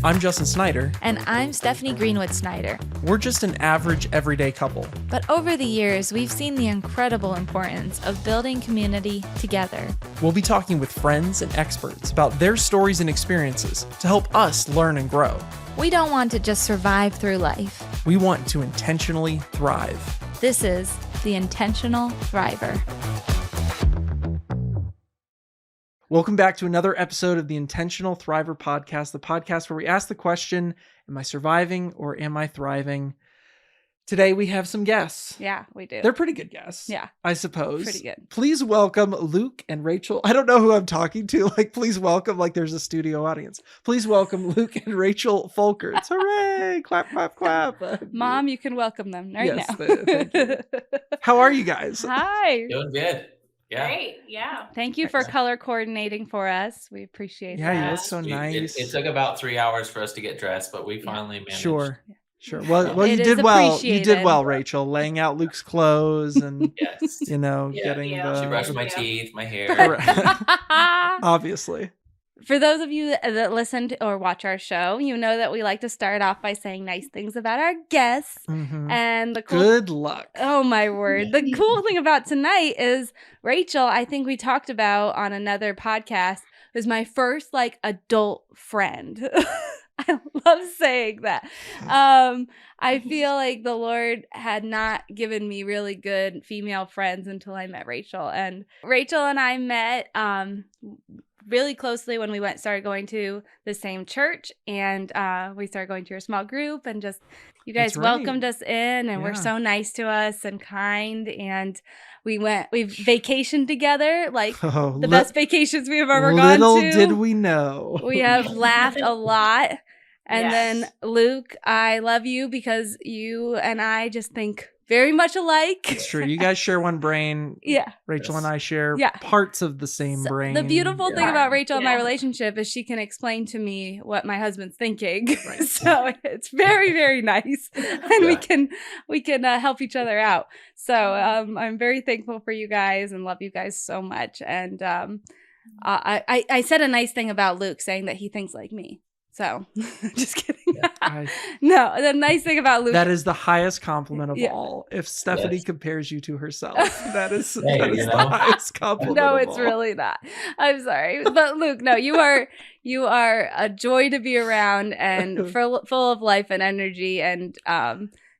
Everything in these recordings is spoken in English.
I'm Justin Snyder. And I'm Stephanie Greenwood Snyder. We're just an average, everyday couple. But over the years, we've seen the incredible importance of building community together. We'll be talking with friends and experts about their stories and experiences to help us learn and grow. We don't want to just survive through life. We want to intentionally thrive. This is The Intentional Thriver. Welcome back to another episode of the Intentional Thriver podcast, the podcast where we ask the question, am I surviving or am I thriving? Today we have some guests. Yeah, we do. They're pretty good guests. Yeah. I suppose. Pretty good. Please welcome Luke and Rachel. I don't know who I'm talking to. Please welcome, there's a studio audience. Please welcome Luke and Rachel Folkerts. Hooray! Clap, clap, clap. Mom, you can welcome them right now. Thank you. How are you guys? Hi. Doing good. Yeah. Great, yeah. Thank you for color coordinating for us. We appreciate that. Yeah, you look so nice. It took about 3 hours for us to get dressed, but we finally managed. Sure. Well, you It did is well. You did appreciated. well, Rachel, laying out Luke's clothes and Yes. getting She brushed the my teeth, my hair. obviously. For those of you that listen to or watch our show, you know that we like to start off by saying nice things about our guests. Mhm. And the cool Good luck. Oh my word. The cool thing about tonight is Rachel, I think we talked about on another podcast, was my first adult friend. I love saying that. I feel like the Lord had not given me really good female friends until I met Rachel. And Rachel and I met really closely when we started going to the same church, and we started going to your small group, and just you guys That's right. welcomed us in and were Yeah. so nice to us and kind, and we vacationed together, the best vacations we have ever gone to. Little did we know. We have laughed a lot. And Yes. then Luke, I love you because you and I just think very much alike. It's true. You guys share one brain. Yeah. Rachel and I share Yeah. parts of the same brain. The beautiful thing Yeah. about Rachel and my Yeah. relationship is she can explain to me what my husband's thinking. Right. So it's very, very nice. And we can help each other out. So I'm very thankful for you guys and love you guys so much. And I said a nice thing about Luke, saying that he thinks like me. So just kidding. No, the nice thing about Luke. That is the highest compliment of Yeah. all. If Stephanie compares you to herself, that is Hey, the highest compliment. No, of it's all. really not. I'm sorry. But Luke, no, you are a joy to be around and full of life and energy, and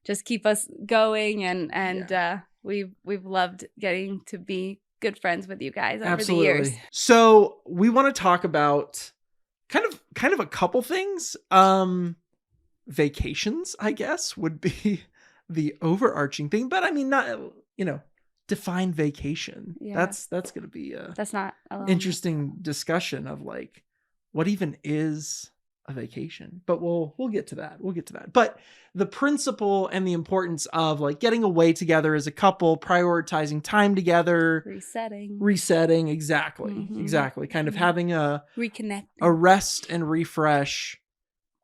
just keep us going, and we've loved getting to be good friends with you guys over the years. So we want to talk about kind of a couple things. Vacations, I guess, would be the overarching thing, but I mean, not, define vacation. Yeah. That's going to be That's not interesting discussion of what even is a vacation, but we'll get to that. But the principle and the importance of getting away together as a couple, prioritizing time together, resetting. Exactly. Kind of having a reconnect, a rest and refresh,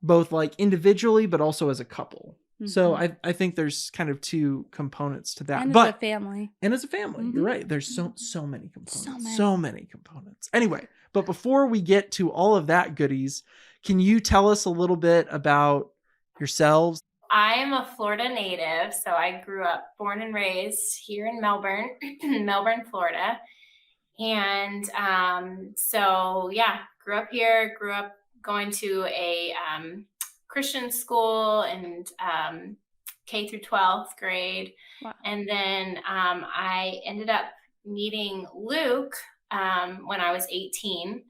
both individually, but also as a couple. So I think there's kind of two components to that. And but as a family. You're right. There's so many components. So many components. Anyway, but before we get to all of that goodies, can you tell us a little bit about yourselves? I am a Florida native, so I grew up, born and raised here in Melbourne, Florida. And grew up here, grew up going to a Christian school and K through 12th grade. Wow. And then I ended up meeting Luke when I was 18.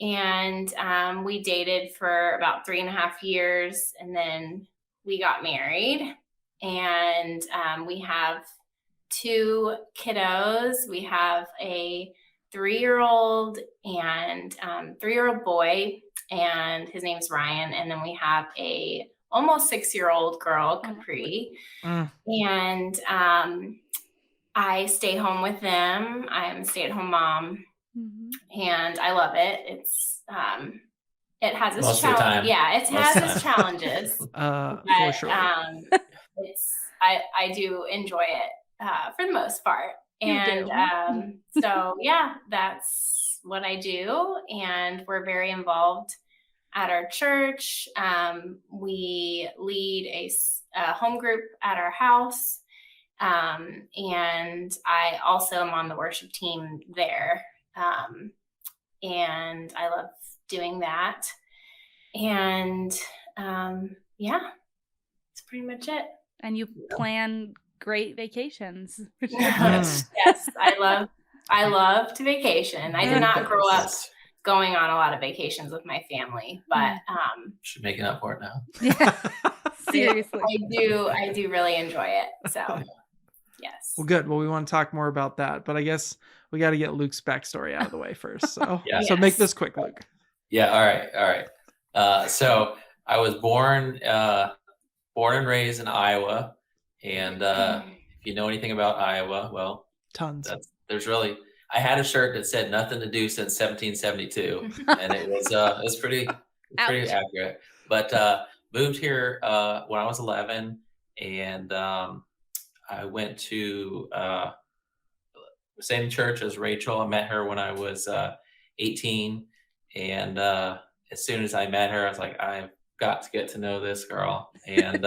And we dated for about 3.5 years, and then we got married. And we have 2 kiddos. We have a 3-year-old and 3-year-old boy, and his name's Ryan. And then we have a almost 6-year-old girl, Capri. And I stay home with them. I'm a stay-at-home mom. And I love it. It's it has its challenges. Yeah, it has its challenges. For sure. I do enjoy it for the most part. And so yeah, that's what I do, and we're very involved at our church. We lead a home group at our house. And I also am on the worship team there. And I love doing that. And yeah, that's pretty much it. And you plan great vacations. Yes. Yes, I love to vacation. I did not grow up going on a lot of vacations with my family, but Should make it up for it now. Yeah. Seriously. I do really enjoy it. So yes. Well, good. Well, we want to talk more about that, but I guess we got to get Luke's backstory out of the way first. So, Yeah. So make this quick, Luke. Yeah. All right. So I was born and raised in Iowa, and if you know anything about Iowa, well, Tons. I had a shirt that said "Nothing to do since 1772," and it was pretty accurate. But moved here when I was 11, and I went to the same church as Rachel. I met her when I was 18, and as soon as I met her, I was like, I've got to get to know this girl. And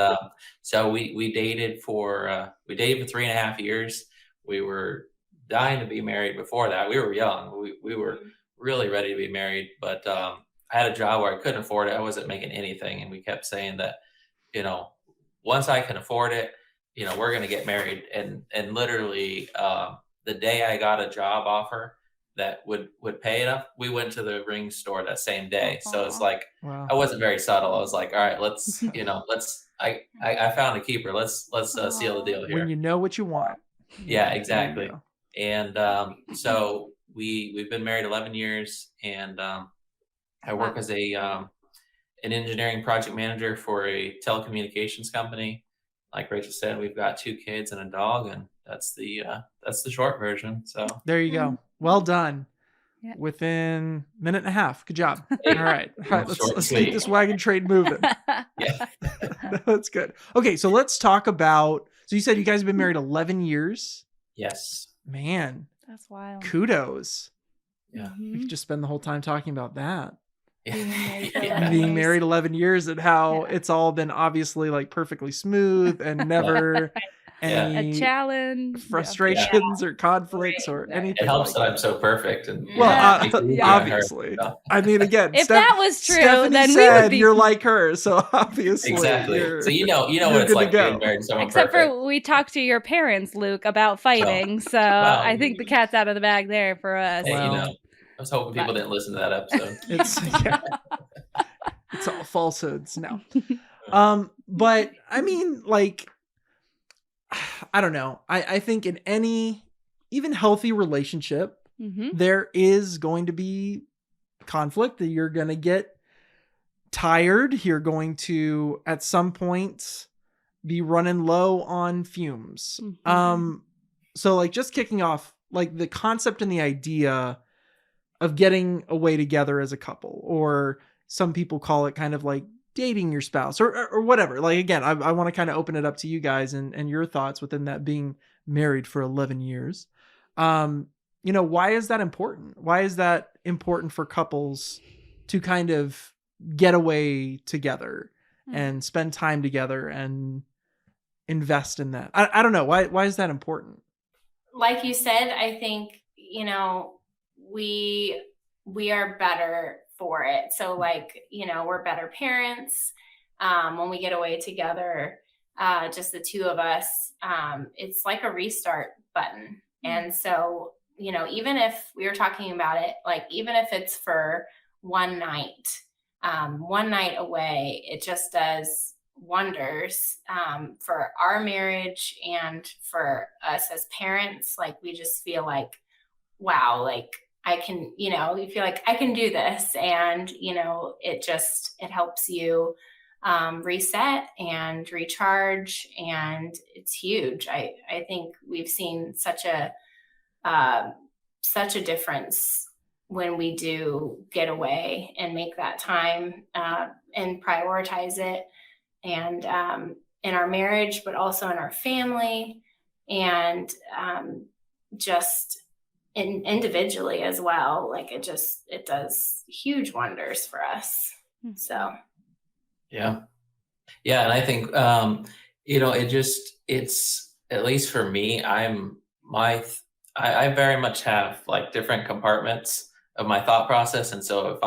so we dated for 3.5 years. We were dying to be married before that. We were young. We were really ready to be married, but I had a job where I couldn't afford it. I wasn't making anything, and we kept saying that, once I can afford it, we're going to get married. And literally the day I got a job offer that would pay enough, we went to the ring store that same day. So it's like, Wow. I wasn't very subtle. I was like, all right, let's, I found a keeper. Let's seal the deal here. When you know what you want. Yeah, exactly. There you go. And so we've been married 11 years, and I work as an engineering project manager for a telecommunications company. Like Rachel said, we've got 2 kids and a dog, and that's the short version. So There you go. Well done. Yeah. Within a minute and a half. Good job. Hey, All right. Let's short and keep sweet. this wagon train moving. Yeah. That's good. Okay, so let's talk about. So you said you guys have been married 11 years. Yes. Man, That's wild. kudos. Yeah. We could just spend the whole time talking about that. Being married for Yeah. 11 Being years. married 11 years and how Yeah. it's all been obviously like perfectly smooth and never Yeah. any A challenge. frustrations or conflicts or Right. anything. It helps like that I'm so perfect. And Well, Yeah. obviously. I mean, again, If that was true, Stephanie then we said would be. you're like her, so obviously, Exactly. So you know you're what it's good to like go. being married to someone Except perfect. for we talked to your parents, Luke, about fighting. So Wow. I think the cat's out of the bag there for us. Hey, Well, I was hoping people didn't listen to that episode. It's all falsehoods now. But I mean, like, I don't know. I think in any even healthy relationship, Mm-hmm. there is going to be conflict, that you're going to get tired. You're going to, at some point, be running low on fumes. Mhm. So like just kicking off, like the concept and the idea of getting away together as a couple, or some people call it kind of like dating your spouse or whatever. Like, again, I want to kind of open it up to you guys and your thoughts within that, being married for 11 years. Why is that important? Why is that important for couples to kind of get away together and spend time together and invest in that? I don't know. Why is that important? Like you said, I think, we are better for it. So like, we're better parents when we get away together, just the 2 of us. It's like a restart button. And so, even if we were talking about it, like even if it's for one night away, it just does wonders for our marriage and for us as parents. Like we just feel like, wow, like I can, you feel like I can do this. And, it helps you reset and recharge. And it's huge. I think we've seen such a difference when we do get away and make that time and prioritize it, and in our marriage, but also in our family, and just individually as well. Like it does huge wonders for us. So Yeah. And I think, it's, at least for me, I very much have like different compartments of my thought process. And so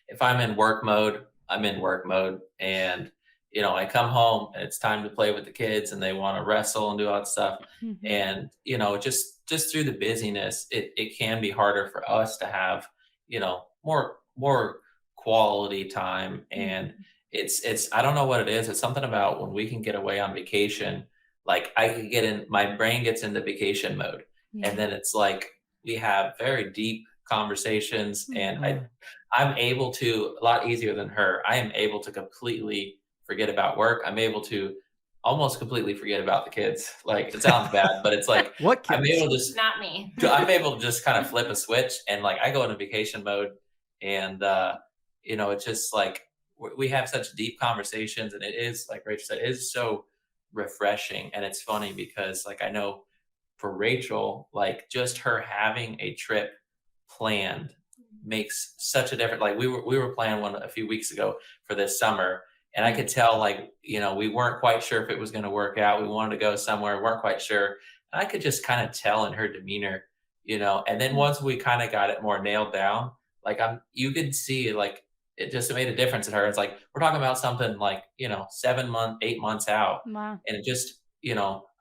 if I'm in work mode, I'm in work mode. And, I come home and it's time to play with the kids and they want to wrestle and do all that stuff. And, just through the busyness, it can be harder for us to have, more quality time. And it's I don't know what it is. It's something about when we can get away on vacation, like I can my brain gets into vacation mode. And then it's like we have very deep conversations, and I'm able to, a lot easier than her, I am able to completely forget about work. I'm able to almost completely forget about the kids. Like, it sounds bad, but it's like What I'm kids? able to just not me. I'm able to just kind of flip a switch, and like I go into vacation mode. And it's just like we have such deep conversations, and it is, like Rachel said, it is so refreshing. And it's funny because, like, I know for Rachel, like, just her having a trip planned makes such a difference. Like, we were planning one a few weeks ago for this summer, and I could tell, like, we weren't quite sure if it was going to work out. We wanted to go somewhere, weren't quite sure. And I could just kind of tell in her demeanor, and then once we kind of got it more nailed down, like, you could see, like, it just made a difference in her. It's like, we're talking about something like, 7 months, 8 months out. Wow. And it just,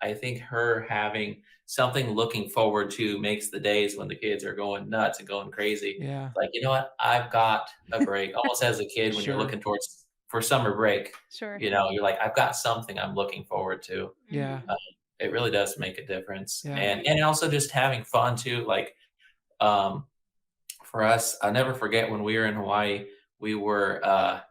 I think her having something looking forward to makes the days when the kids are going nuts and going crazy. Yeah. Like, you know what? I've got a break. Almost as a kid when you're looking towards for summer break, Sure. you're like, I've got something I'm looking forward to. Yeah. It really does make a difference. Yeah. And also just having fun too. Like, for us, I'll never forget when we were in Hawaii, we were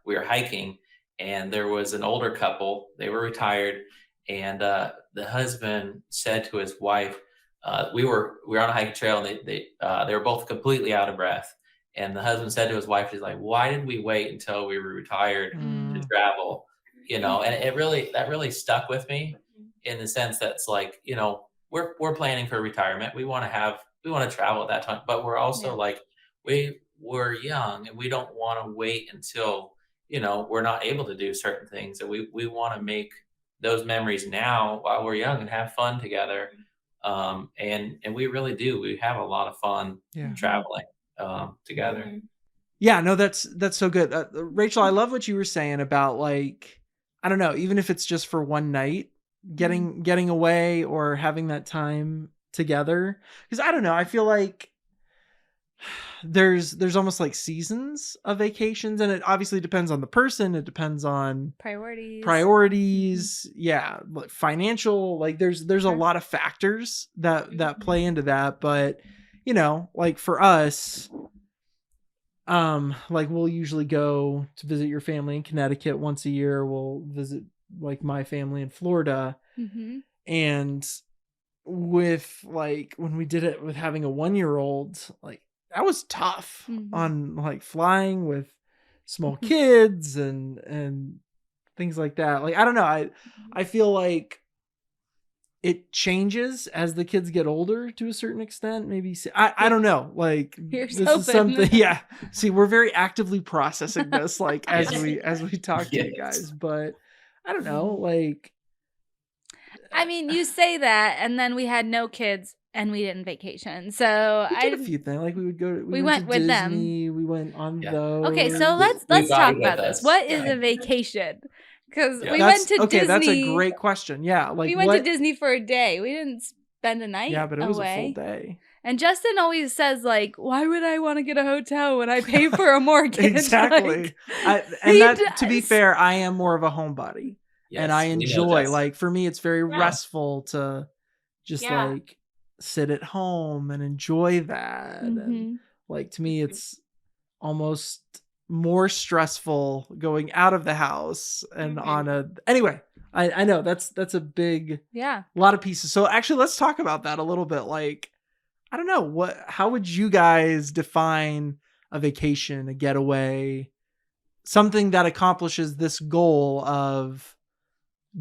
hiking, and there was an older couple. They were retired, and the husband said to his wife, we were on a hiking trail, and they were both completely out of breath. And the husband said to his wife, he's like, "Why did we wait until we were retired to travel?" And that really stuck with me, in the sense that it's like, we're planning for retirement. We want to travel at that time, but we're also like, we're young, and we don't want to wait until, we're not able to do certain things. And we want to make those memories now while we're young and have fun together. And we really do. We have a lot of fun traveling together. Yeah, no, that's so good. Rachel, I love what you were saying about, like, I don't know, even if it's just for one night, getting away or having that time together. Because I don't know, I feel like there's almost like seasons of vacations, and it obviously depends on the person. It depends on priorities. Yeah, like financial, like there's a lot of factors that play into that. But like for us, like we'll usually go to visit your family in Connecticut once a year. We'll visit like my family in Florida. And with, like, when we did it with having a 1-year-old, like, that was tough on, like, flying with small kids and things like that. Like, I don't know. I feel like it changes as the kids get older to a certain extent. Maybe I don't know. Like, Here's this is something. Yeah. See, we're very actively processing this, like, as we talk to you guys. But I don't know. Like, I mean, you say that, and then we had no kids, and we didn't vacation. So we did a few things. Like, we went to with Disney. them. We went on those. Okay, so let's talk about this. What is a vacation? Because we went to Disney. That's a great question. Yeah, like we went to Disney for a day. We didn't spend a night. Yeah, but it was a full day. And Justin always says, like, why would I want to get a hotel when I pay for a mortgage? Exactly. Like, to be fair, I am more of a homebody. Yes, and I enjoy, like, for me, it's very restful to just like sit at home and enjoy that. And like, to me, it's almost more stressful going out of the house and anyway, I know that's a big, lot of pieces. So actually, let's talk about that a little bit. Like, I don't know, how would you guys define a vacation, a getaway, something that accomplishes this goal of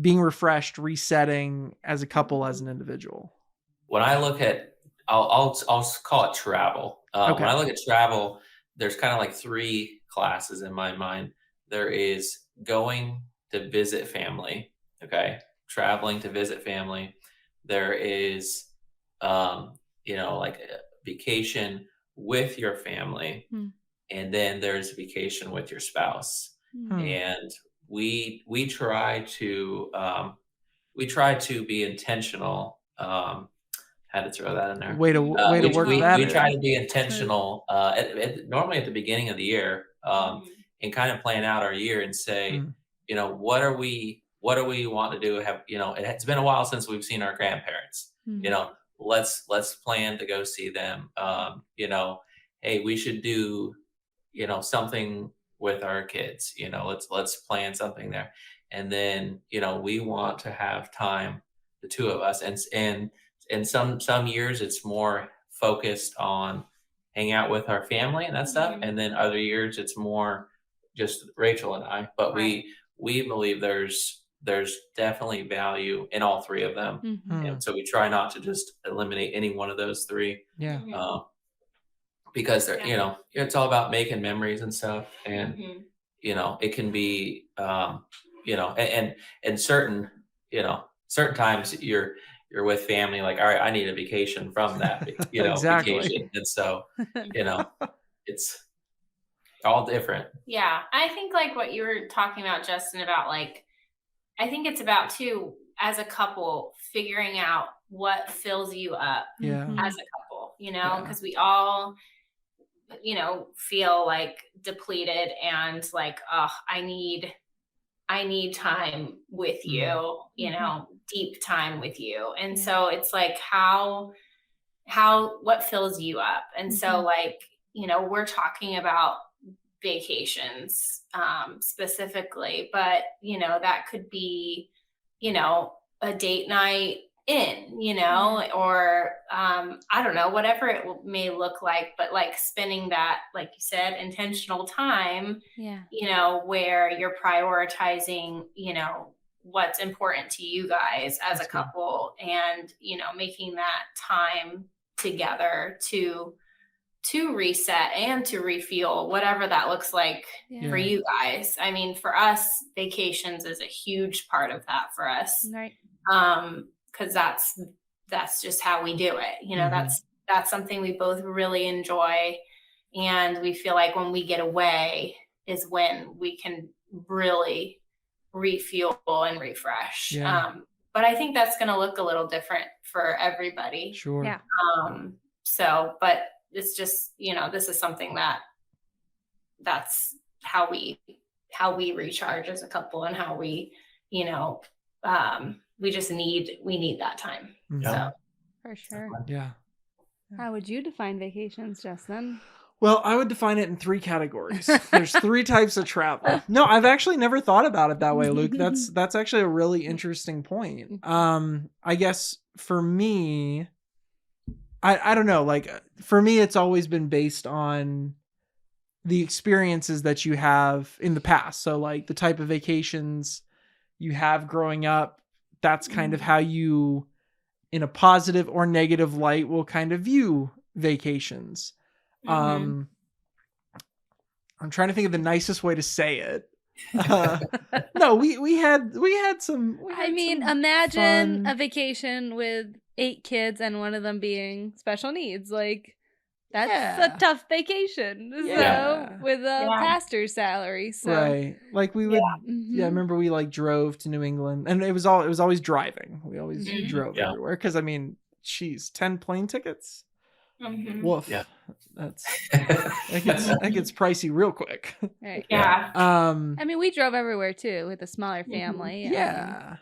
being refreshed, resetting as a couple, as an individual? When I look at, I'll call it travel. When I look at travel, there's kind of like 3 classes in my mind. there is going to visit family, okay? Traveling to visit family. There is, like a vacation with your family. And then there's vacation with your spouse. And we try to be intentional. Had to throw that in there. Way to work that we in. try to be intentional normally at the beginning of the year, and kind of plan out our year and say, what are we want to do? It's been a while since we've seen our grandparents. Let's plan to go see them. Hey, we should do something with our kids. Let's plan something there. And then we want to have time, the two of us, and some years it's more focused on hang out with our family and that stuff, and then other years it's more just Rachel and I. But we believe there's definitely value in all three of them, and so we try not to just eliminate any one of those three. Because they're it's all about making memories and stuff, and it can be and certain times you're with family, like, all right, I need a vacation from that Exactly. vacation, and so it's all different. Yeah, I think like what you were talking about, Justin, about like, I think it's about too, as a couple, figuring out what fills you up as a couple, because we all feel like depleted and like, oh, I need time with you, deep time with you. And so it's like, what fills you up? And so like, we're talking about vacations, specifically, but that could be, a date night in, or I don't know, whatever it may look like, but like spending that, like you said, intentional time, where you're prioritizing, what's important to you guys as a couple, and making that time together to reset and to refuel, whatever that looks like for you guys. I mean, for us, vacations is a huge part of that for us. Right. Because that's just how we do it. That's something we both really enjoy, and we feel like when we get away is when we can really refuel and refresh. But I think that's going to look a little different for everybody. Sure. Yeah. But it's just, this is something that's how we recharge as a couple, and how we, we need that time. So For sure. Yeah. How would you define vacations, Justin? Well, I would define it in 3 categories. There's 3 types of travel. No, I've actually never thought about it that way, Luke. That's actually a really interesting point. I guess for me, I don't know, like for me, it's always been based on the experiences that you have in the past. So like the type of vacations you have growing up, that's kind of how you, in a positive or negative light, will kind of view vacations. I'm trying to think of the nicest way to say it. No, we had some. Imagine fun. a vacation with 8 kids and one of them being special needs. Like, that's a tough vacation. So with a pastor's salary. So right, like we would. I remember we like drove to New England, and it was always driving. We always drove everywhere because 10 plane tickets. Woof. Yeah. That gets pricey real quick. Right. Yeah. We drove everywhere too with a smaller family. Yeah.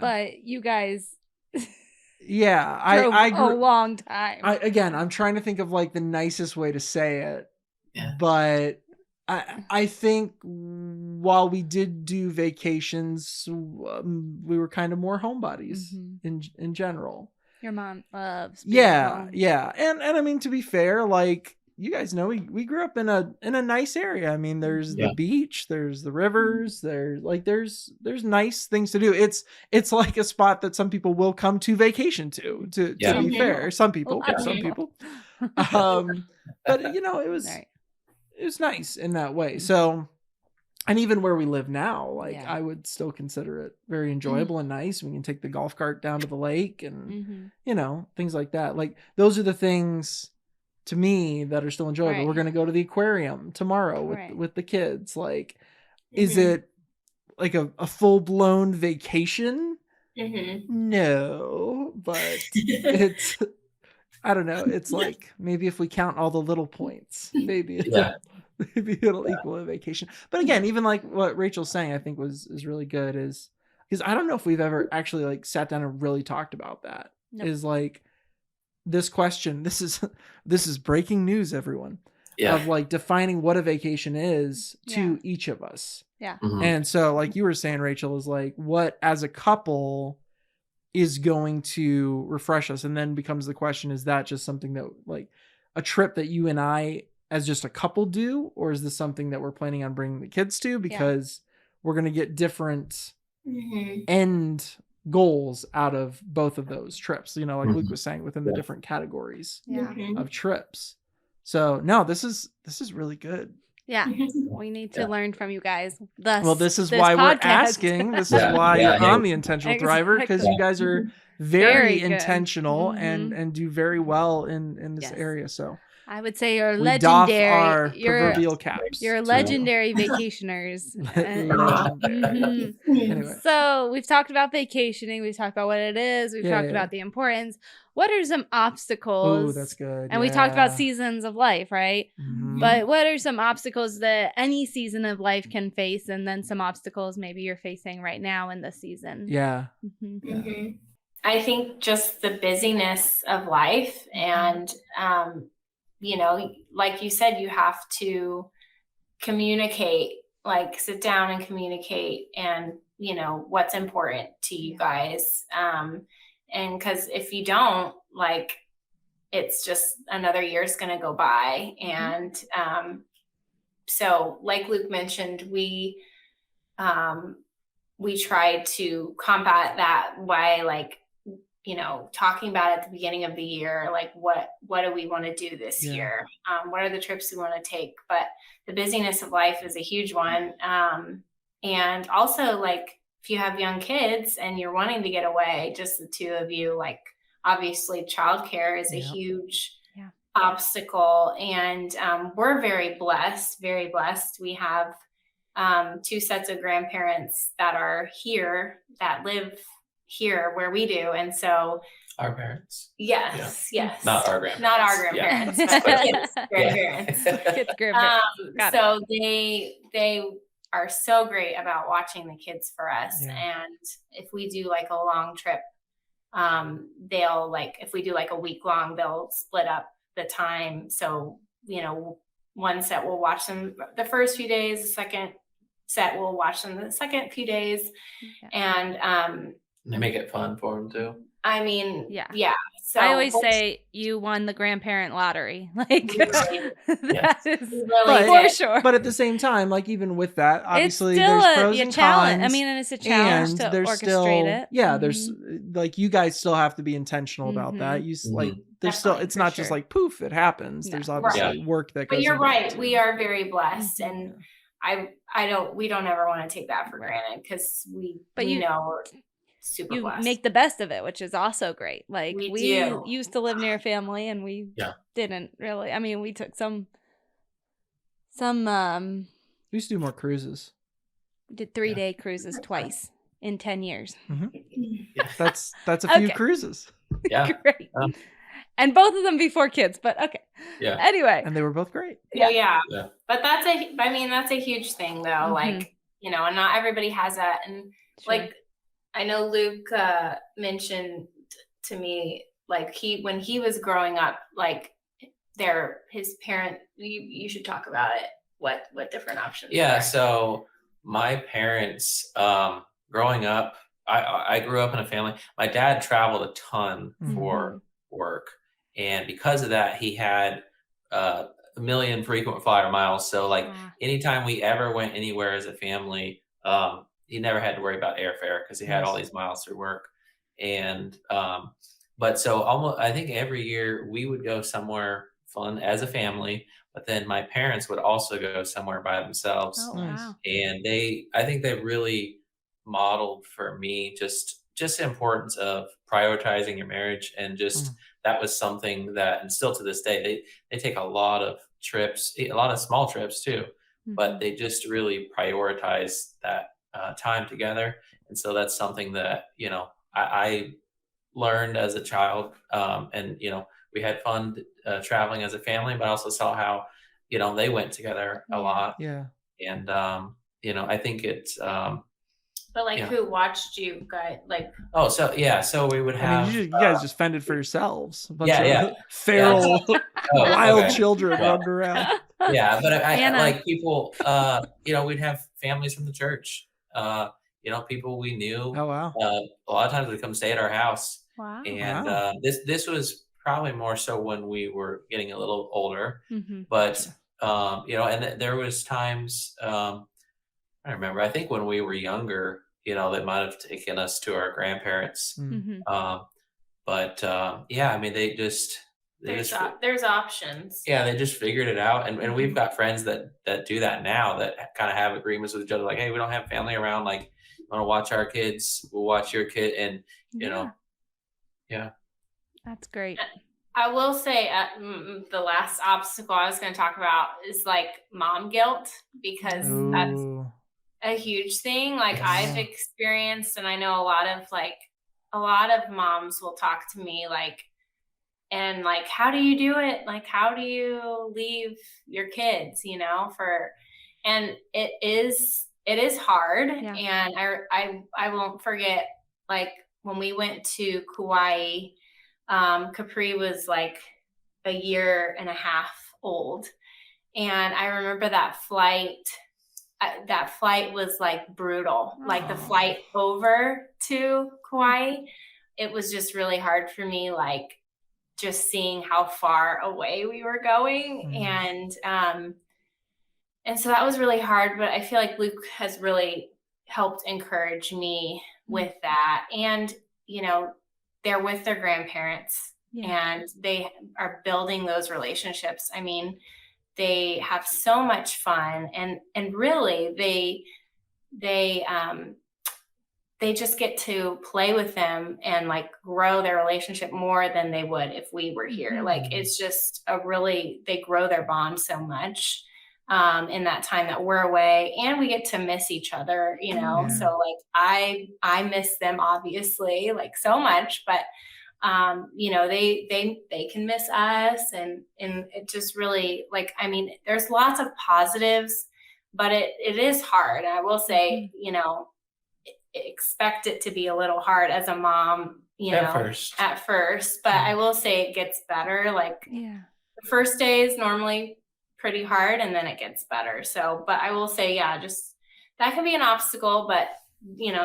But you guys drove a long time. I'm trying to think of like the nicest way to say it. Yeah. But I think while we did do vacations, we were kind of more homebodies in general. Your mom loves being home. And I mean, to be fair, like you guys know, we grew up in a nice area. I mean, there's the beach, there's the rivers, there's nice things to do. It's like a spot that some people will come to vacation to be fair. Some people. But it was nice in that way. So And even where we live now, like Yeah. I would still consider it very enjoyable and nice. We can take the golf cart down to the lake and, you know, things like that. Like those are the things to me that are still enjoyable. Right. We're going to go to the aquarium tomorrow with the kids. Like, is it like a full blown vacation? No, but it's, I don't know. It's like maybe if we count all the little points, maybe it'll equal a vacation. But again, even like what Rachel's saying, I think is really good, is because I don't know if we've ever actually like sat down and really talked about that. Nope. Is like this question. This is breaking news, everyone. Of like defining what a vacation is to each of us. Yeah. And so like you were saying, Rachel, is like what as a couple is going to refresh us, and then becomes the question, is that just something that like a trip that you and I as just a couple do, or is this something that we're planning on bringing the kids to, because we're going to get different end goals out of both of those trips, you know, like Luke was saying, within the different categories of trips. So no, this is really good. Yeah, we need to learn from you guys. This is why we're asking. This is why you're on the Intentional Thriver, because you guys are very intentional and do very well in this area. So I would say you're we legendary. Doff our proverbial caps. You're legendary vacationers. Anyway. So we've talked about vacationing. We've talked about what it is. We've talked about the importance. What are some obstacles? Oh, that's good. And we talked about seasons of life, right? But what are some obstacles that any season of life can face, and then some obstacles maybe you're facing right now in this season? Yeah. I think just the busyness of life, and you know, like you said, you have to communicate, like sit down and communicate, and you know what's important to you guys, and because if you don't, like, it's just another year's going to go by. And so like Luke mentioned, we tried to combat that by, like, you know, talking about at the beginning of the year, like what do we want to do this year? What are the trips we want to take? But the busyness of life is a huge one. And also, like, if you have young kids and you're wanting to get away, just the two of you, like, obviously childcare is a huge obstacle. And we're very blessed. We have 2 sets of grandparents that are here, that live here where we do. And so our parents. Yes. Not our grandparents. Not our grandparents, but kids' grandparents. Kids' grandparents. So they are so great about watching the kids for us. And if we do like a long trip, they'll, like, if we do like a week long, they'll split up the time. So, you know, one set will watch them the first few days, the second set will watch them the second few days. And they make it fun for them too. I mean, so I always say you won the grandparent lottery. Like, that is really for sure. But at the same time, like, even with that, obviously it's still there's pros and challenge. cons. I mean, and it's a challenge to orchestrate it. Yeah, there's like, you guys still have to be intentional about that. You like, there's still, it's not just like poof, it happens. No. There's obviously work that goes. But you're right. We are very blessed, and we don't ever want to take that for granted, because we know we're super blessed. Make the best of it, which is also great. Like, we used to live near a family, and we didn't really. I mean, we took some. We used to do more cruises. We did 3-day cruises twice in 10 years. That's a few cruises. Yeah, great. And both of them before kids, but okay. Yeah. Anyway, and they were both great. Yeah. But that's a huge thing, though. Like, you know, and not everybody has that, and like. I know Luke mentioned to me, like, when he was growing up, like, his parent, you should talk about it. What different options? Yeah. So my parents, growing up, I grew up in a family. My dad traveled a ton for work, and because of that, he had a million frequent flyer miles. So, like, anytime we ever went anywhere as a family, he never had to worry about airfare because he had all these miles through work. And, but so almost, I think every year we would go somewhere fun as a family. but then my parents would also go somewhere by themselves. Oh, Nice. wow. And I think they really modeled for me just the importance of prioritizing your marriage, and just that was something that, and still to this day, they take a lot of trips, a lot of small trips too, but they just really prioritize that time together. And so that's something that, I learned as a child, and we had fun traveling as a family, but I also saw how they went together a lot. Yeah. And I think it's But like, who watched you guys? Like, so we would have. I mean, you guys just fended for yourselves. A bunch of feral, Oh, wild okay. children Well, running around. Yeah, but I Anna. like people. We'd have families from the church. People we knew. Oh wow. A lot of times would come stay at our house. Wow. And Wow. this was probably more so when we were getting a little older. Mm-hmm. But and there was times. I remember. I think when we were younger, they might have taken us to our grandparents. Mm-hmm. I mean, there's options. Yeah, they just figured it out, and we've got friends that do that now, that kind of have agreements with each other, like, hey, we don't have family around, like, you want to watch our kids, we'll watch your kid, and yeah. That's great. I will say the last obstacle I was going to talk about is like mom guilt, because that's a huge thing. Like, I've experienced, and I know a lot of moms will talk to me like, and like, how do you do it? Like, how do you leave your kids, and it is hard. Yeah. And I won't forget, like, when we went to Kauai, Capri was like a year and a half old. And I remember that flight was like brutal. Like, the flight over to Kauai, it was just really hard for me, like, just seeing how far away we were going. And so that was really hard, but I feel like Luke has really helped encourage me with that. And, they're with their grandparents, and they are building those relationships. I mean, they have so much fun, and really they just get to play with them and like grow their relationship more than they would if we were here. Like, it's just they grow their bond so much in that time that we're away, and we get to miss each other, so like I miss them obviously, like, so much, but they can miss us, and it just really, like, I mean, there's lots of positives, but it is hard. And I will say, expect it to be a little hard as a mom, at first, but I will say it gets better. Like, the first day is normally pretty hard, and then it gets better. So, but I will say, just that can be an obstacle, but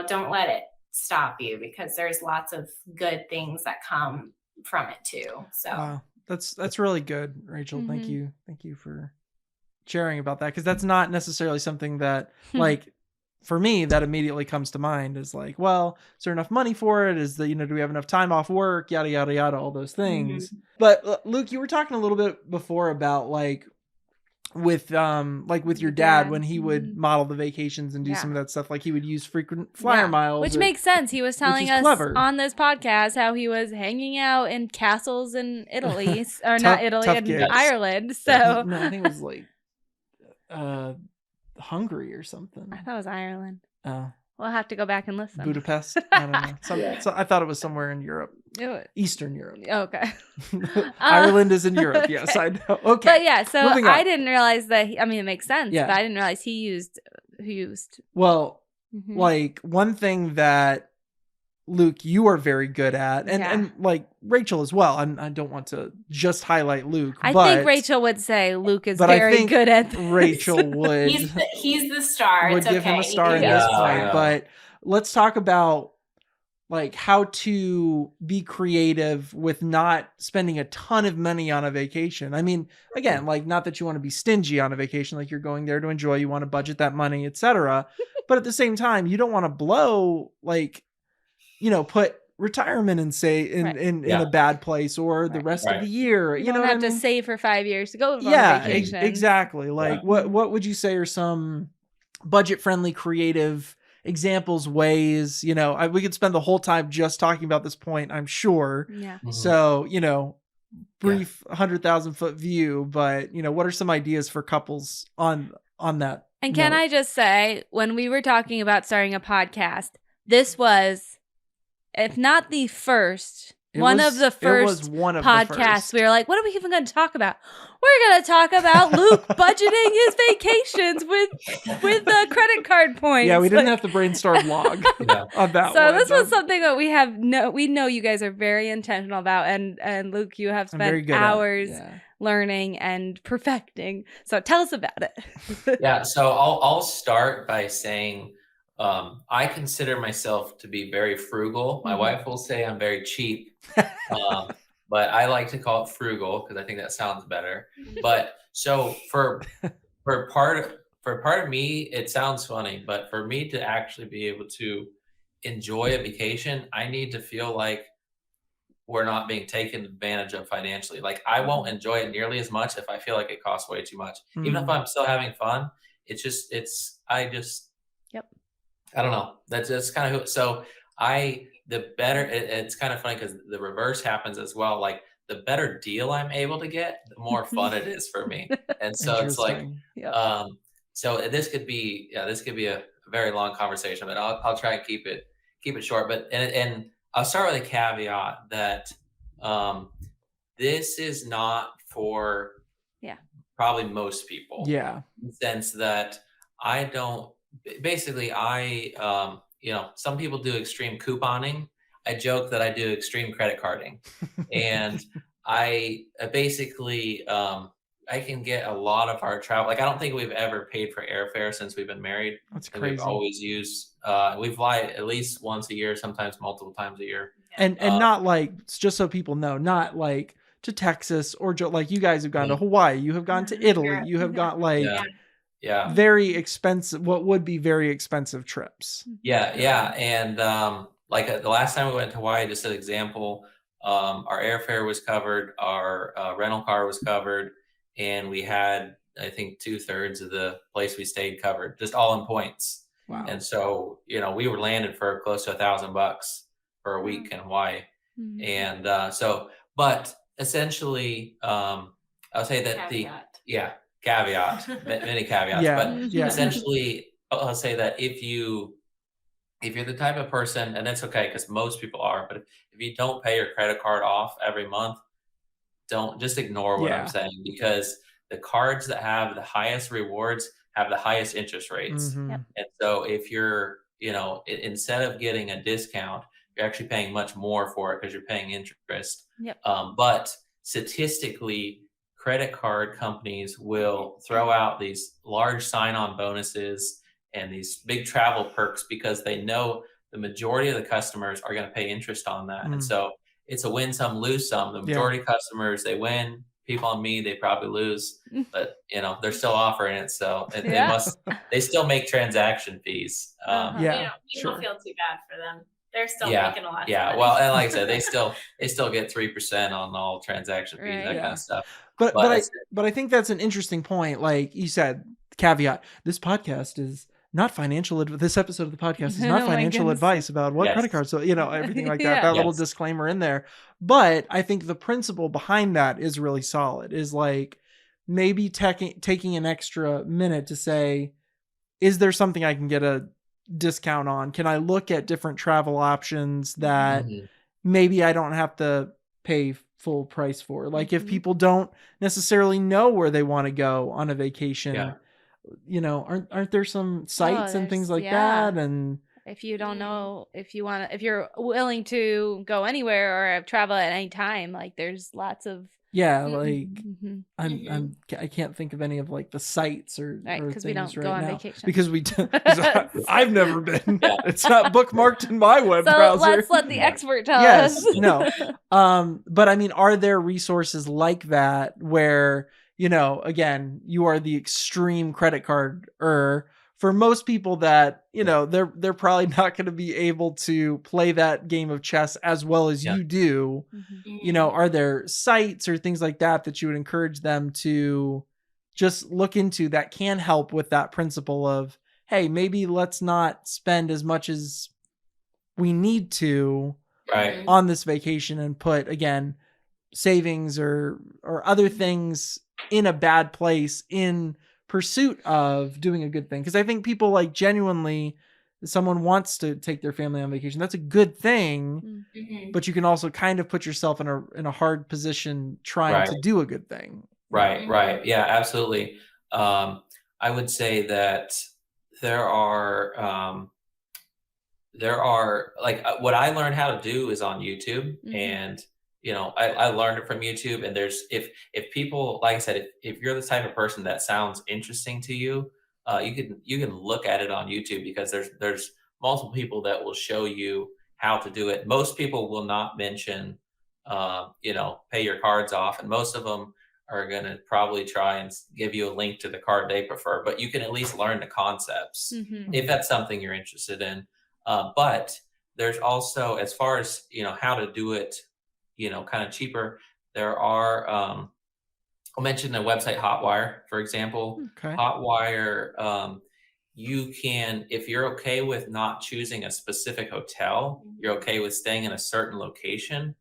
don't let it stop you, because there's lots of good things that come from it too. So wow, that's really good, Rachel. Thank you for sharing about that, because that's not necessarily something that like, for me, that immediately comes to mind is like, well, is there enough money for it? Is the, do we have enough time off work? Yada, yada, yada, all those things. But Luke, you were talking a little bit before about like with your dad, when he would model the vacations and do some of that stuff, like he would use frequent flyer miles, which makes sense. He was telling us clever on this podcast how he was hanging out in castles in Italy, or not Italy, in gigs. Ireland. So no, I think it was like Hungary or something. I thought it was Ireland. Oh, we'll have to go back and listen. Budapest. I don't know. So I thought it was somewhere in Europe, Eastern Europe. Okay. Ireland is in Europe. Yes, I know. Okay. But yeah, so I didn't realize that. I mean, it makes sense. Yeah. But I didn't realize he used. Well, like, one thing that, Luke, you are very good at, and like Rachel as well. I don't want to just highlight Luke. I think Rachel would say Luke is very good at this. Rachel would. He's the star. Would give him a star in this point. But let's talk about like how to be creative with not spending a ton of money on a vacation. I mean, again, like, not that you want to be stingy on a vacation, like, you're going there to enjoy, you want to budget that money, etc. But at the same time, you don't want to blow, like, put retirement and say in Yeah. a bad place, or the rest of Right. the year. You You know don't what I have to mean? save for 5 years to go on Yeah, vacation. exactly. Like Yeah. what would you say are some budget friendly, creative examples, ways, we could spend the whole time just talking about this point, I'm sure. Yeah. Mhm. So, brief 100,000 foot view, but what are some ideas for couples on that? And can note? I just say, when we were talking about starting a podcast, this was, if not the first, It one was- of the it first was one of the podcasts. first. We were like, what are we even going to talk about? We're going to talk about Luke budgeting his vacations with the credit card points. Yeah, we didn't Like- have to brainstorm log Yeah. on that So one. this was something that we know you guys are very intentional about, and Luke, you have I'm very spent good at it. hours Yeah. learning and perfecting. So tell us about it. Yeah, so I'll start by saying I consider myself to be very frugal. My Mhm. wife will say I'm very cheap, but I like to call it frugal because I think that sounds better. But so for part of me, it sounds funny, but for me to actually be able to enjoy a vacation, I need to feel like we're not being taken advantage of financially. Like I won't enjoy it nearly as much if I feel like it costs way too much. Even if Mhm. I'm still having fun, Yep. I don't know. That's kind of so it's kind of funny because the reverse happens as well. Like the better deal I'm able to get, the more fun it is for me. And so it's like, Interesting. Yep. so this could be a very long conversation, but I'll try and keep it short. But and I'll start with a caveat that this is not for probably most people. Yeah. In the sense that I don't basically some people do extreme couponing. I joke that I do extreme credit carding. And I basically I can get a lot of our travel. Like I don't think we've ever paid for airfare since we've been married. That's And crazy. we've always used we fly at least once a year, sometimes multiple times a year. And not like, just so people know, not like to Texas or like you guys have gone to Hawaii, you have gone to Italy, Europe. you have got like Yeah. very expensive, what would be very expensive trips. Yeah. And the last time we went to Hawaii, just an example, our airfare was covered, our rental car was covered, and we had, I think, 2/3 of the place we stayed covered, just all in points. Wow. And so, we were landed for close to $1,000 for a week in Hawaii. Mhm. And but essentially, I'll say that caveat, many caveats, Yeah. but Yeah. essentially, I'll say that if you're the type of person, and that's okay because most people are, but if you don't pay your credit card off every month, don't just ignore what I'm saying, because the cards that have the highest rewards have the highest interest rates. Mhm. Yep. And so if you're, instead of getting a discount, you're actually paying much more for it because you're paying interest. Yep. But statistically, credit card companies will throw out these large sign-on bonuses and these big travel perks because they know the majority of the customers are going to pay interest on that. And so it's a win some, lose some. The majority of customers, they win. People on me, they probably lose, but they're still offering it. So they still make transaction fees. We don't feel too bad for them. They're still making a lot. Yeah. Well, and like I said, they still get 3% on all transaction fees, that kind of stuff. But I think that's an interesting point. Like you said, caveat: this podcast is not financial. This episode of the podcast is not financial advice about what credit cards. So everything like that. That little disclaimer in there. But I think the principle behind that is really solid. Is like maybe taking an extra minute to say, is there something I can get a discount on? Can I look at different travel options that maybe I don't have to pay full price for? Like if people don't necessarily know where they want to go on a vacation, aren't there some sites and things like that? And if you don't know, if you're willing to go anywhere or travel at any time, like there's lots of I can't think of any of like the sites or because we don't right go on now. vacation Because I've never been. It's not bookmarked in my web browser. Let's let the expert tell us. No. But I mean, are there resources like that where again, you are the extreme credit card for most people that, they're probably not going to be able to play that game of chess as well as you do. Are there sites or things like that you would encourage them to just look into that can help with that principle of, hey, maybe let's not spend as much as we need to on this vacation and put, again, savings or other things in a bad place in pursuit of doing a good thing. Because I think people like genuinely, someone wants to take their family on vacation. That's a good thing, but you can also kind of put yourself in a hard position trying to do a good thing. Right. Yeah, absolutely. I would say that there are like what I learned how to do is on YouTube, and I learned it from YouTube. And there's if people, like I said, if you're the type of person that sounds interesting to you, you can look at it on YouTube, because there's multiple people that will show you how to do it. Most people will not mention pay your cards off, and most of them are going to probably try and give you a link to the card they prefer, but you can at least learn the concepts if that's something you're interested in. But there's also, as far as, how to do it, kind of cheaper, there are, I'll mention the website Hotwire, for example. Hotwire, you can, if you're okay with not choosing a specific hotel, you're okay with staying in a certain location.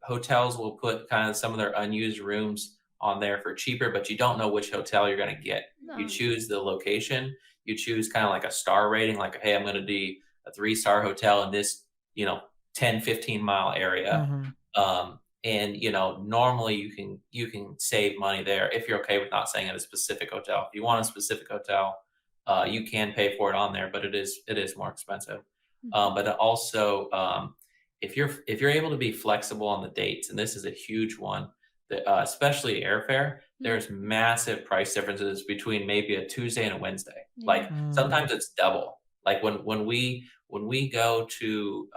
Hotels will put kind of some of their unused rooms on there for cheaper, but you don't know which hotel you're going to get. You choose the location. You choose kind of like a star rating, like, hey, I'm going to be a 3-star hotel in this, 10, 15 mile area. And, normally you can save money there if you're okay with not staying at a specific hotel. If you want a specific hotel, you can pay for it on there, but it is more expensive. But also, if you're able to be flexible on the dates, and this is a huge one, especially airfare, there's massive price differences between maybe a Tuesday and a Wednesday. Like sometimes it's double. Like when we go to,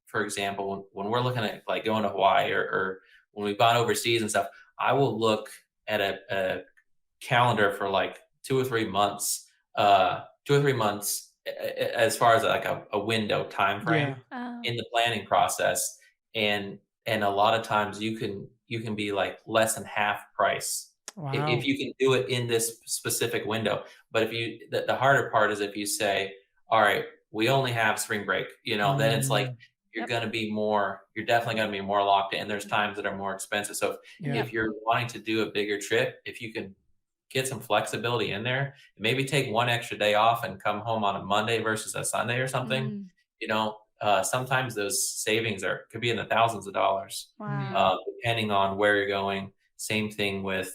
for example, when we're looking at like going to Hawaii or when we've gone overseas and stuff, I will look at a calendar for like 2 or 3 months, as far as like a window time frame in the planning process. And a lot of times you can be like less than half price if you can do it in this specific window. But if the harder part is if you say, all right, we only have spring break, then it's like you're definitely going to be more locked in. And there's times that are more expensive. So if you're wanting to do a bigger trip, if you can get some flexibility in there, maybe take one extra day off and come home on a Monday versus a Sunday or something, sometimes those savings could be in the thousands of dollars, depending on where you're going. Same thing with,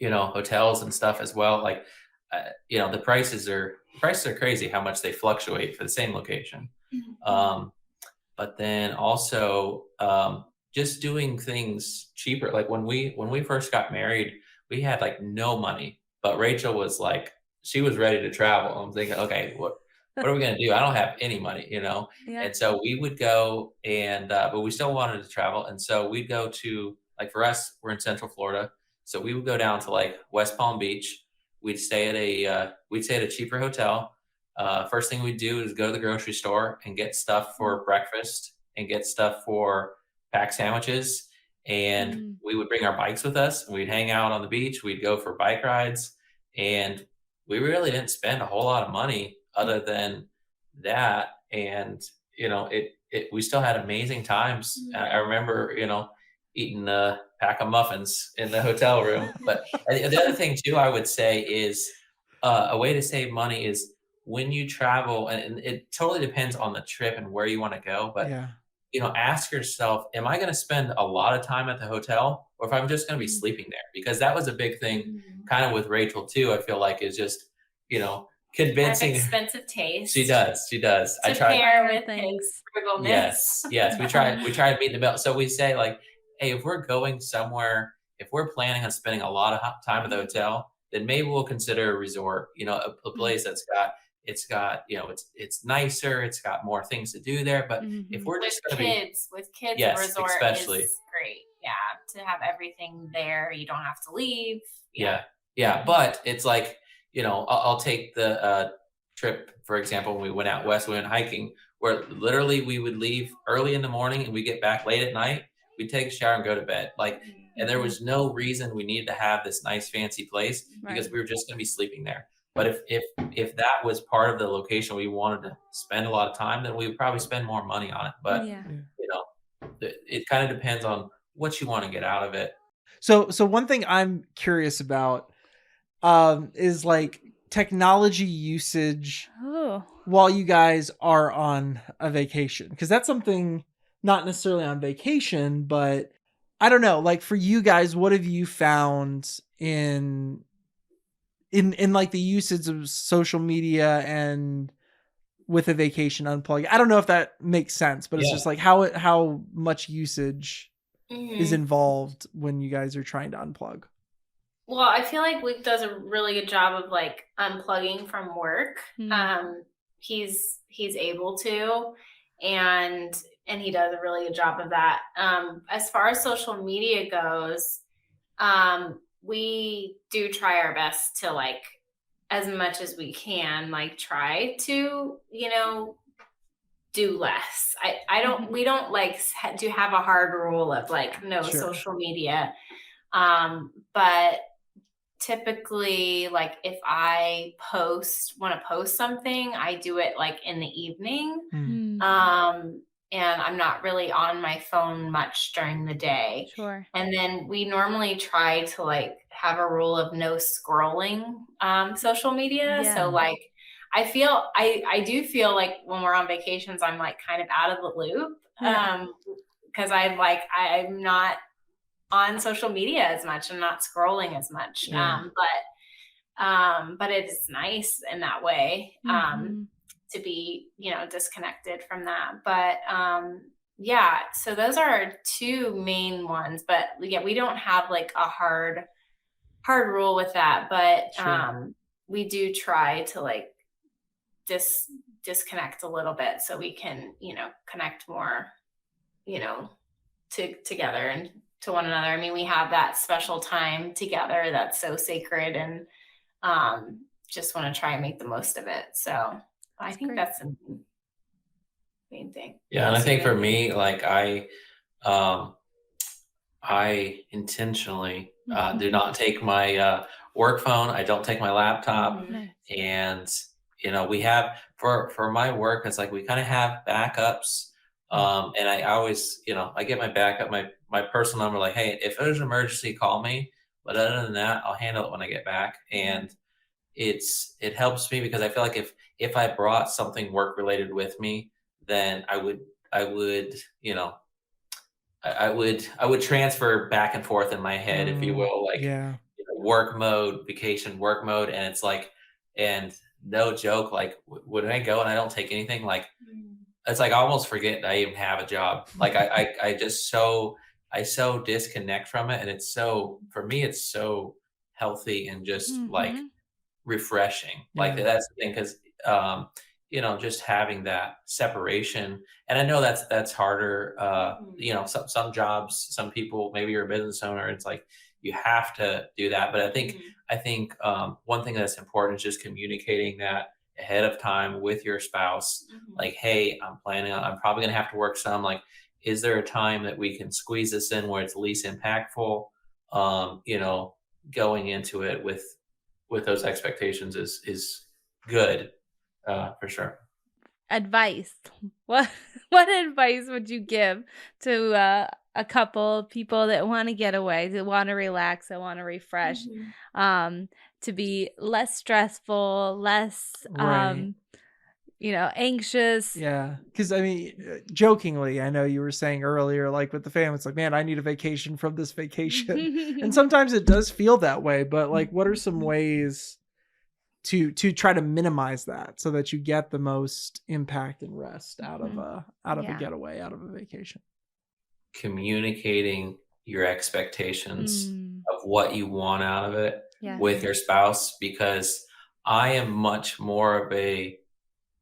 hotels and stuff as well. Like, the prices are crazy how much they fluctuate for the same location. But then also, just doing things cheaper. Like when we first got married, we had like no money, but Rachel was like, she was ready to travel. I'm thinking, okay, what are we going to do? I don't have any money, And so we would go but we still wanted to travel. And so we'd go to, like, for us, we're in Central Florida. So we would go down to like West Palm Beach. We'd stay at a cheaper hotel. First thing we'd do is go to the grocery store and get stuff for breakfast and get stuff for pack sandwiches. And we would bring our bikes with us and we'd hang out on the beach. We'd go for bike rides, and we really didn't spend a whole lot of money other than that. And, we still had amazing times. I remember, eating a pack of muffins in the hotel room. But the other thing too, I would say is a way to save money is when you travel, and it totally depends on the trip and where you want to go. But ask yourself, am I going to spend a lot of time at the hotel, or if I'm just going to be sleeping there? Because that was a big thing kind of with Rachel too. I feel like is just, convincing. Expensive taste. She does. To pair with his frugalness. Yes. We try to meet in the middle. So we say like, hey, if we're going somewhere, if we're planning on spending a lot of time at the hotel, then maybe we'll consider a resort, a place that's got, it's nicer, it's got more things to do there. But if we're just with kids, yes, a resort especially. is great. Yeah, to have everything there, you don't have to leave. Yeah. But it's like, I'll take the trip, for example, when we went out west, we went hiking, where literally we would leave early in the morning and we get back late at night. We'd take a shower and go to bed. And there was no reason we needed to have this nice fancy place because Right. we were just going to be sleeping there. But if that was part of the location we wanted to spend a lot of time, then we would probably spend more money on it. But Yeah. it kind of depends on what you want to get out of it. So one thing I'm curious about is like technology usage Oh. while you guys are on a vacation, because that's something not necessarily on vacation, but I don't know, like for you guys, what have you found in like the usage of social media and with a vacation unplug? I don't know if that makes sense, but it's Yeah. just like how much usage is Mhm. involved when you guys are trying to unplug. Well, I feel like Luke does a really good job of like unplugging from work. He's able to, and he does a really good job of that. As far as social media goes, we do try our best to like, as much as we can, like try to, do less. We don't like do have a hard rule of like no Sure. social media. But typically, like if I want to post something, I do it like in the evening. And I'm not really on my phone much during the day. Sure. And then we normally try to like have a rule of no scrolling social media. Yeah. So like I do feel like when we're on vacations, I'm like kind of out of the loop. Yeah. Because I'm not on social media as much and not scrolling as much. Yeah. But it is nice in that way. To be, disconnected from that. But yeah, so those are our two main ones. But yeah, we don't have like a hard rule with that. But Sure. we do try to like disconnect a little bit so we can, connect more, together and to one another. I mean, we have that special time together that's so sacred, and just want to try and make the most of it. So I think that's the main thing. Yeah, and I think for me, like I intentionally do not take my work phone. I don't take my laptop, Nice. and we have for my work, it's like we kind of have backups. And I always, I get my backup, my personal number. Like, hey, if there's an emergency, call me. But other than that, I'll handle it when I get back. And it helps me because I feel like if I brought something work related with me, then I would I would transfer back and forth in my head, if you will, like Yeah. work mode, vacation, work mode, and it's like, and no joke, like when I go and I don't take anything, like it's like I almost forget I even have a job. Like I just I so disconnect from it, and it's so for me it's so healthy and just like refreshing. Like Yeah. that's the thing, because just having that separation. And I know that's harder. Some jobs, some people, maybe you're a business owner, it's like you have to do that. But I think one thing that's important is just communicating that ahead of time with your spouse. Like, hey, I'm probably gonna have to work some. Like, is there a time that we can squeeze this in where it's least impactful? Going into it with those expectations is good, for sure. Advice. What advice would you give to a couple people that want to get away, that want to relax, that want to refresh, to be less stressful, less Right. anxious? Yeah. Because I mean, jokingly, I know you were saying earlier, like with the family, it's like, man, I need a vacation from this vacation. And sometimes it does feel that way, but like, what are some ways to try to minimize that so that you get the most impact and rest out of a getaway, out of a vacation? Communicating your expectations of what you want out of it Yes. with your spouse, because I am much more of a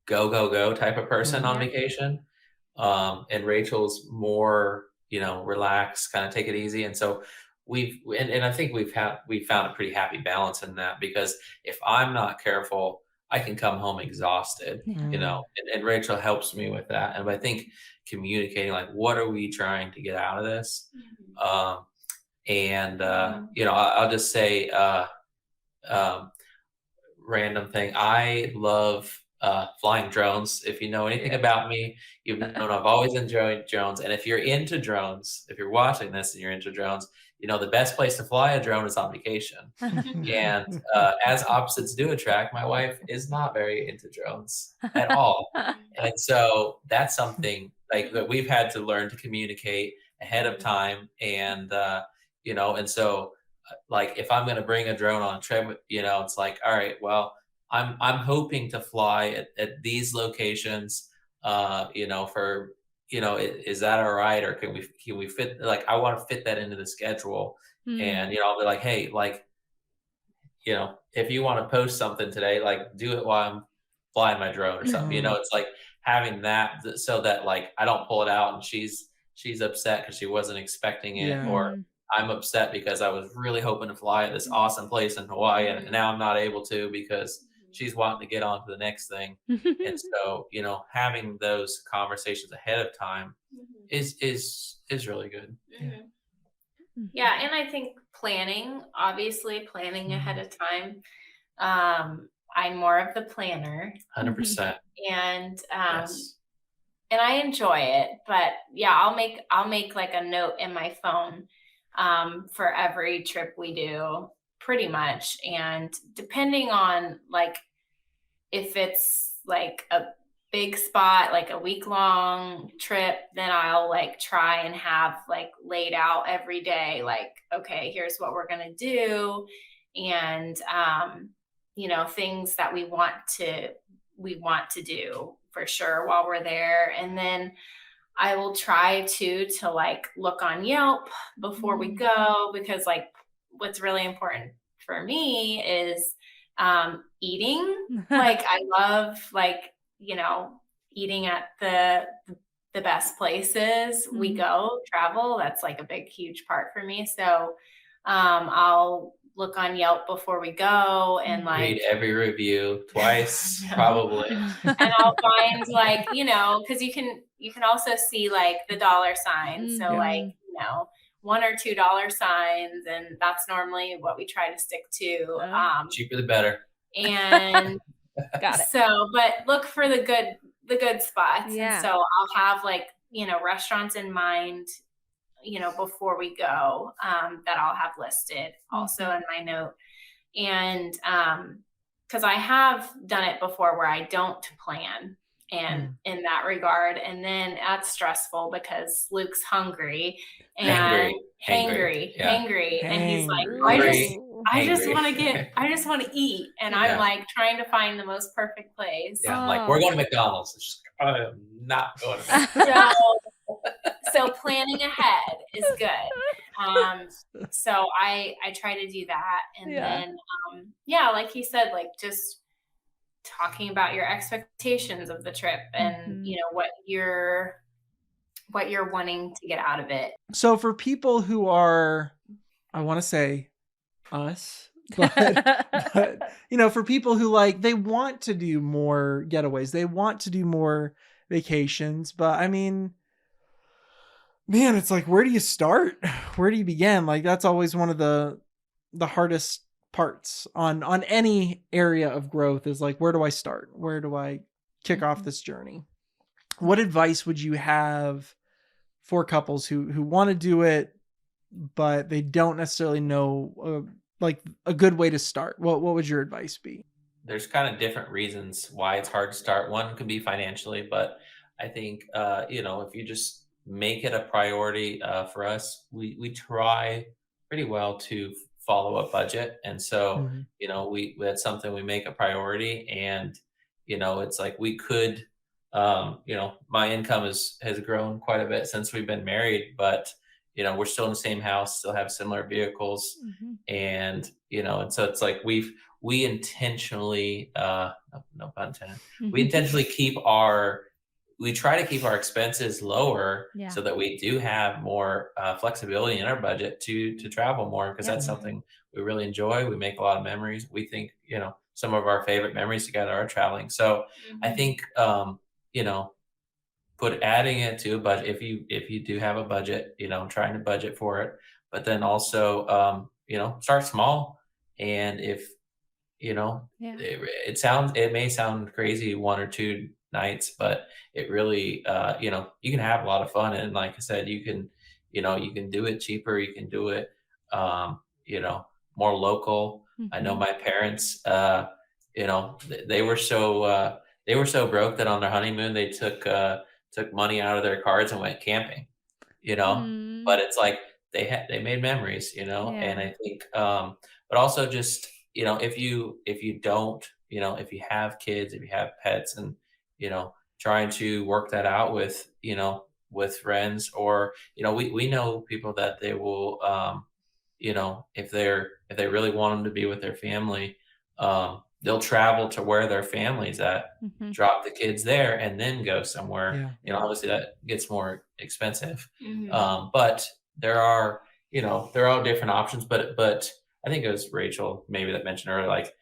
go type of person on vacation. And Rachel's more, relax, kind of take it easy. And so and I think we found a pretty happy balance in that, because if I'm not careful, I can come home exhausted, and Rachel helps me with that. And I think communicating, like, what are we trying to get out of this? I'll just say, random thing. I love flying drones. If you know anything about me, you've known I've always enjoyed drones. And if you're into drones, if you're watching this and you're into drones, the best place to fly a drone is on vacation. And as opposites do attract, my wife is not very into drones at all. And so that's something like that we've had to learn to communicate ahead of time. And, and so like if I'm going to bring a drone on a trip, it's like, all right, well, I'm hoping to fly at these locations, for, is that all right? Or can we fit, like, I want to fit that into the schedule. And, I'll be like, hey, like, if you want to post something today, like do it while I'm flying my drone or something, it's like having that so that like, I don't pull it out and she's upset because she wasn't expecting it, or I'm upset because I was really hoping to fly at this awesome place in Hawaii and now I'm not able to because she's wanting to get on to the next thing. And so, having those conversations ahead of time is really good. Yeah. And I think planning ahead of time. I'm more of the planner. 100%. And, Yes. and I enjoy it, but yeah, I'll make like a note in my phone, for every trip we do, pretty much. And depending on like, if it's like a big spot, like a week-long trip, then I'll like try and have like laid out every day, like, okay, here's what we're going to do. And, things that we want to do for sure while we're there. And then I will try to like look on Yelp before we go, because like what's really important for me is eating. Like I love like, eating at the best places we go, travel. That's like a big, huge part for me. So I'll look on Yelp before we go and like read every review twice, probably. And I'll find like, cause you can also see like the dollar signs. So like, $1 or $2 signs. And that's normally what we try to stick to. Cheaper the better. And got it. So, but look for the good spots. Yeah. And so I'll have like, restaurants in mind, before we go, that I'll have listed also in my note. And, cause I have done it before where I don't plan and in that regard. And then that's stressful because Luke's hungry and hangry. And he's like, I just want to eat. And I'm like trying to find the most perfect place. Yeah. Like we're going to McDonald's. It's just probably not going to McDonald's. So planning ahead is good. So I try to do that. And then, like he said, like just talking about your expectations of the trip and, what you're wanting to get out of it. So for people who are, I want to say us, but for people who like, they want to do more getaways, they want to do more vacations, but I mean, man, it's like, where do you start? Where do you begin? Like, that's always one of the hardest parts on any area of growth is like, where do I start? Where do I kick off this journey? What advice would you have for couples who want to do it, but they don't necessarily know like a good way to start? What would your advice be? There's kind of different reasons why it's hard to start. One could be financially, but I think, if you just make it a priority, for us, we try pretty well to follow a budget. And so, that's something we make a priority. And, it's like we could, my income has grown quite a bit since we've been married, but, we're still in the same house, still have similar vehicles. And, and so it's like we intentionally, no pun intended, we intentionally keep our we try to keep our expenses lower Yeah. so that we do have more flexibility in our budget to travel more, because Yep. that's something we really enjoy. We make a lot of memories. We think, some of our favorite memories together are traveling. So I think, adding it to a budget, if you do have a budget, trying to budget for it, but then also, start small. And if, Yeah. it may sound crazy 1 or 2 nights, but it really, you can have a lot of fun. And like I said, you can do it cheaper. You can do it, um, you know, more local. I know Mhm. my parents, they were so broke that on their honeymoon, they took money out of their cards and went camping, but Mm. it's like they made memories, and Yeah. I think, but also just, if you don't, if you have kids, if you have pets, and, trying to work that out with friends, or, we know people that they will, if they really want them to be with their family, they'll travel to where their family's at, Mhm. drop the kids there, and then go somewhere. Yeah. Obviously that gets more expensive. Mhm. But there are different options. But I think it was Rachel maybe that mentioned earlier, like,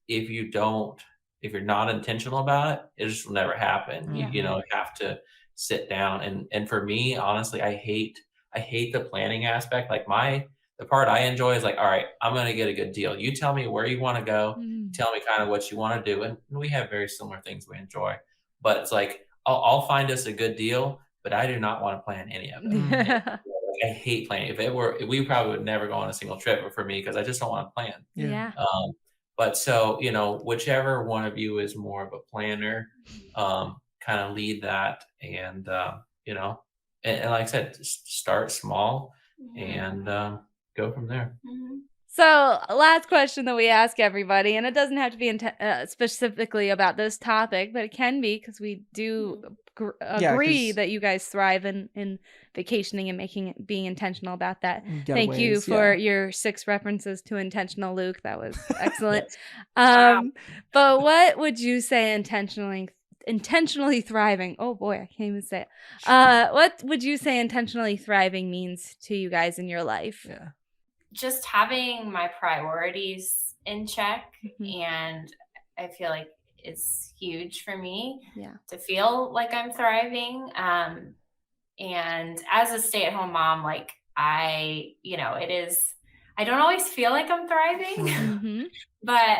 if you don't, if you're not intentional about it, it just will never happen. Yeah. You have to sit down. And for me, honestly, I hate the planning aspect. Like, the part I enjoy is like, all right, I'm going to get a good deal. You tell me where you want to go. Mm. Tell me kind of what you want to do. And we have very similar things we enjoy. But it's like, I'll find us a good deal, but I do not want to plan any of it. Yeah. I hate planning. We probably would never go on a single trip for me, because I just don't want to plan. Yeah. But so, whichever one of you is more of a planner, kind of lead that. And, and like I said, just start small and go from there. Mhm. So, last question that we ask everybody, and it doesn't have to be specifically about this topic, but it can be, because we do agree 'cause that you guys thrive in vacationing and being intentional about that. Thank you getaways, for your 6 references to intentional, Luke. That was excellent. Yes. Wow. But what would you say intentionally thriving? Oh boy, I can't even say it. What would you say intentionally thriving means to you guys in your life? Yeah. Just having my priorities in check, Mhm. and I feel like it's huge for me Yeah. to feel like I'm thriving. And as a stay-at-home mom, like, it is, I don't always feel like I'm thriving, Mm-hmm. but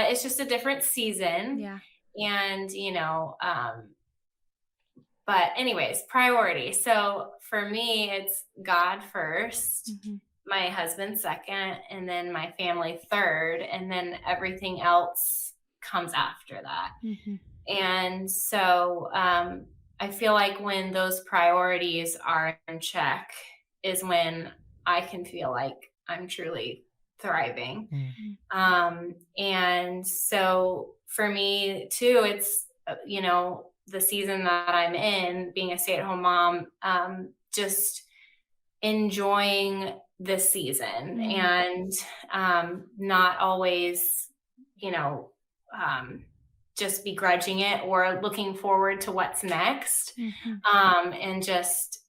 it's just a different season. Yeah. And, but anyways, priority. So for me, it's God first, Mhm. my husband second, and then my family third, and then everything else comes after that. Mhm. And so I feel like when those priorities are in check is when I can feel like I'm truly thriving. And so for me too, it's, the season that I'm in, being a stay-at-home mom, just enjoying this season, and not always, just begrudging it or looking forward to what's next. And just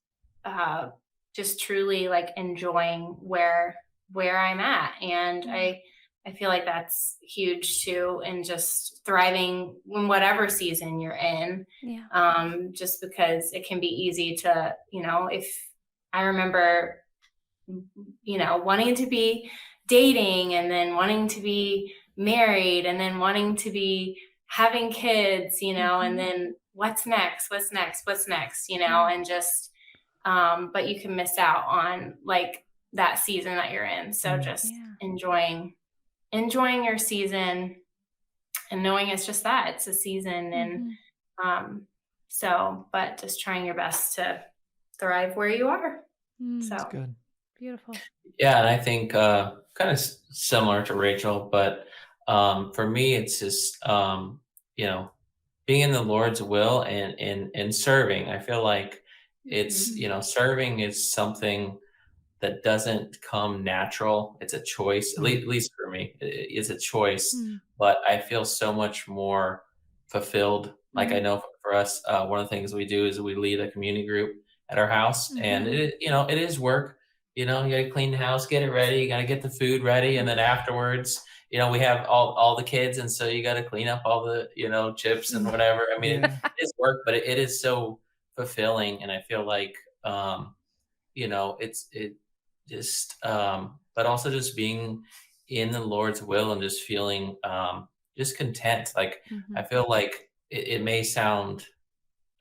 truly like enjoying where I'm at. And I feel like that's huge too, and just thriving in whatever season you're in. Yeah. Just because it can be easy to, if I remember, wanting to be dating, and then wanting to be married, and then wanting to be having kids, and then what's next, and just, but you can miss out on like that season that you're in. So just enjoying your season, and knowing it's just that it's a season. And but just trying your best to thrive where you are. So That's good. Beautiful. Yeah, and I think kind of similar to Rachel, but for me, it's just being in the Lord's will, and serving. I feel like it's serving is something that doesn't come natural. It's a choice, at least for me. It's a choice, but I feel so much more fulfilled Like I know for us, one of the things we do is we lead a community group at our house, and it is work. You gotta clean the house, get it ready, you gotta get the food ready, and then afterwards, we have all the kids, and so you gotta clean up all the chips and whatever. I mean, it is work, but it is so fulfilling, and I feel like it just but also just being in the Lord's will and just feeling just content. Like I feel like it may sound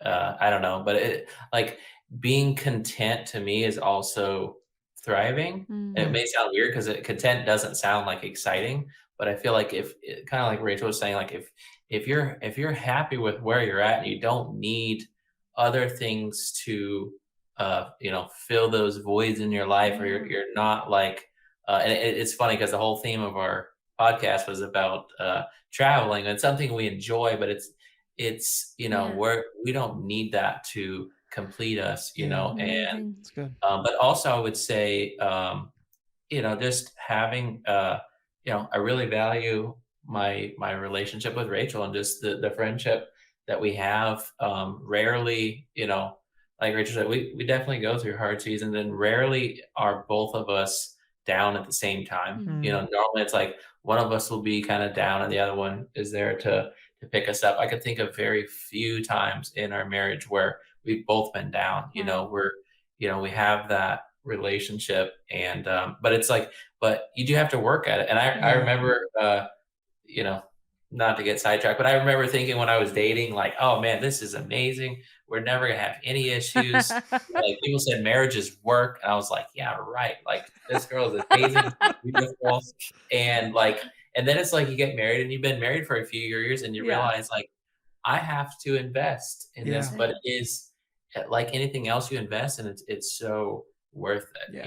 I don't know, but like being content to me is also thriving. And it may sound weird because content doesn't sound like exciting, but I feel like if kind of like Rachel was saying, like if you're happy with where you're at and you don't need other things to fill those voids in your life, or you're not like and it's funny because the whole theme of our podcast was about traveling, and something we enjoy, but it's where we don't need that to complete us, and It's good. but also I would say just having I really value my relationship with Rachel, and just the friendship that we have. Rarely, like Rachel said, we definitely go through hard seasons, and rarely are both of us down at the same time. Normally it's like one of us will be kind of down and the other one is there to pick us up. I could think of very few times in our marriage where we've both been down. We have that relationship, and but it's like, but you do have to work at it. And I remember not to get sidetracked, but I remember thinking when I was dating, like, oh man, this is amazing, we're never gonna have any issues. Like people said marriage is work, and I was like, yeah, right, like this girl is amazing, beautiful. And then it's like you get married and you've been married for a few years and you realize, like, I have to invest in this, but it is like anything else you invest in, it's so worth it,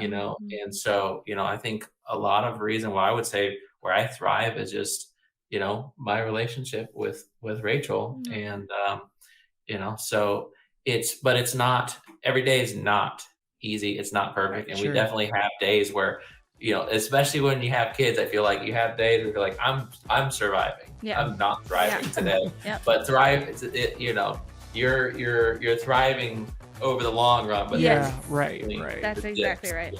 And so, I think a lot of reason why I would say where I thrive is just, my relationship with Rachel. And, so it's not, every day is not easy. It's not perfect. And we definitely have days where, especially when you have kids, I feel like you have days where you're like, I'm surviving. I'm not thriving today, but thrive. You're thriving over the long run. But right. That's exactly right.